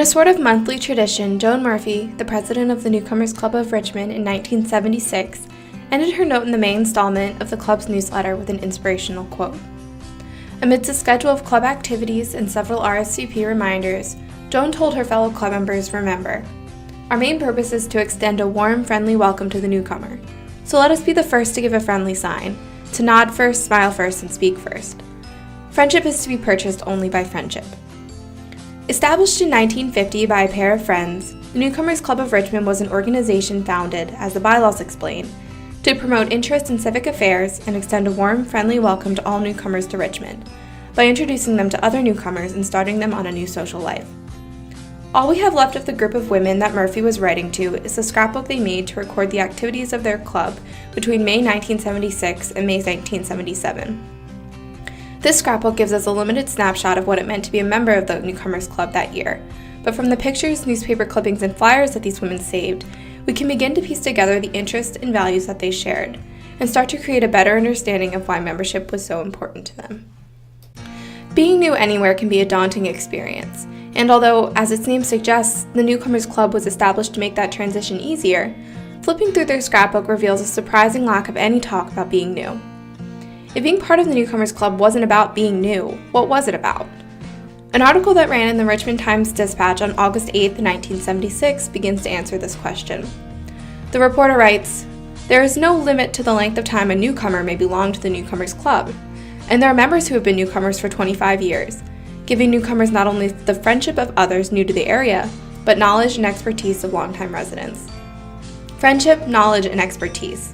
a sort of monthly tradition, Joan Murphy, the president of the Newcomers Club of Richmond in 1976, ended her note in the May installment of the club's newsletter with an inspirational quote. Amidst a schedule of club activities and several RSVP reminders, Joan told her fellow club members, "Remember, our main purpose is to extend a warm, friendly welcome to the newcomer. So let us be the first to give a friendly sign, to nod first, smile first, and speak first. Friendship is to be purchased only by friendship." Established in 1950 by a pair of friends, the Newcomers Club of Richmond was an organization founded, as the bylaws explain, to promote interest in civic affairs and extend a warm, friendly welcome to all newcomers to Richmond, by introducing them to other newcomers and starting them on a new social life. All we have left of the group of women that Murphy was writing to is the scrapbook they made to record the activities of their club between May 1976 and May 1977. This scrapbook gives us a limited snapshot of what it meant to be a member of the Newcomers Club that year, but from the pictures, newspaper clippings, and flyers that these women saved, we can begin to piece together the interests and values that they shared, and start to create a better understanding of why membership was so important to them. Being new anywhere can be a daunting experience, and although, as its name suggests, the Newcomers Club was established to make that transition easier, flipping through their scrapbook reveals a surprising lack of any talk about being new. If being part of the Newcomers Club wasn't about being new, what was it about? An article that ran in the Richmond Times-Dispatch on August 8, 1976 begins to answer this question. The reporter writes, "There is no limit to the length of time a newcomer may belong to the Newcomers Club, and there are members who have been newcomers for 25 years, giving newcomers not only the friendship of others new to the area, but knowledge and expertise of longtime residents." Friendship, knowledge, and expertise.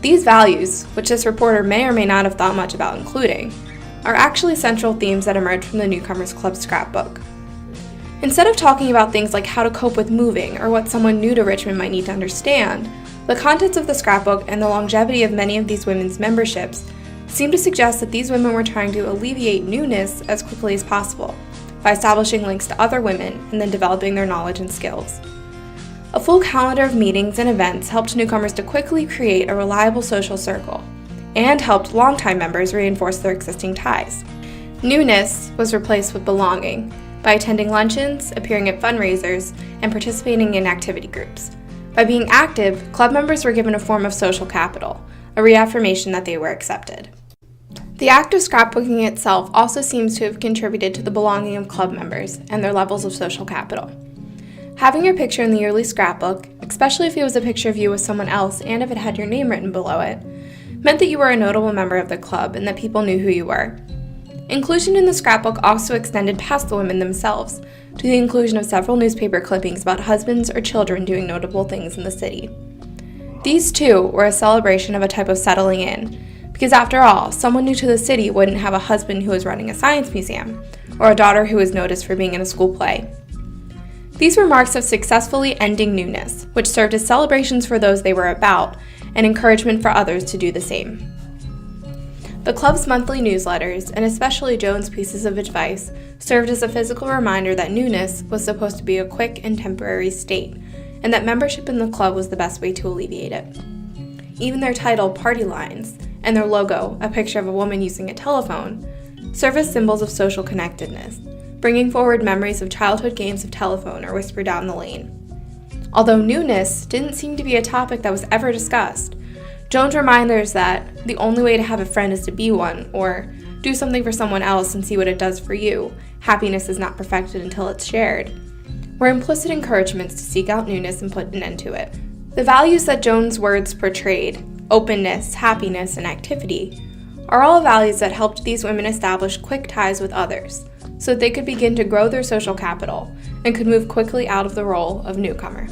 These values, which this reporter may or may not have thought much about including, are actually central themes that emerge from the Newcomers Club scrapbook. Instead of talking about things like how to cope with moving or what someone new to Richmond might need to understand, the contents of the scrapbook and the longevity of many of these women's memberships seem to suggest that these women were trying to alleviate newness as quickly as possible by establishing links to other women and then developing their knowledge and skills. A full calendar of meetings and events helped newcomers to quickly create a reliable social circle, and helped longtime members reinforce their existing ties. Newness was replaced with belonging by attending luncheons, appearing at fundraisers, and participating in activity groups. By being active, club members were given a form of social capital, a reaffirmation that they were accepted. The act of scrapbooking itself also seems to have contributed to the belonging of club members and their levels of social capital. Having your picture in the yearly scrapbook, especially if it was a picture of you with someone else and if it had your name written below it, meant that you were a notable member of the club and that people knew who you were. Inclusion in the scrapbook also extended past the women themselves, to the inclusion of several newspaper clippings about husbands or children doing notable things in the city. These, too, were a celebration of a type of settling in, because after all, someone new to the city wouldn't have a husband who was running a science museum, or a daughter who was noticed for being in a school play. These were marks of successfully ending newness, which served as celebrations for those they were about, and encouragement for others to do the same. The club's monthly newsletters, and especially Joan's pieces of advice, served as a physical reminder that newness was supposed to be a quick and temporary state, and that membership in the club was the best way to alleviate it. Even their title, Party Lines, and their logo, a picture of a woman using a telephone, serve as symbols of social connectedness, bringing forward memories of childhood games of telephone or whisper down the lane. Although newness didn't seem to be a topic that was ever discussed, Joan's reminders that the only way to have a friend is to be one, or do something for someone else and see what it does for you, happiness is not perfected until it's shared, were implicit encouragements to seek out newness and put an end to it. The values that Joan's words portrayed, openness, happiness, and activity, are all values that helped these women establish quick ties with others, so that they could begin to grow their social capital and could move quickly out of the role of newcomer.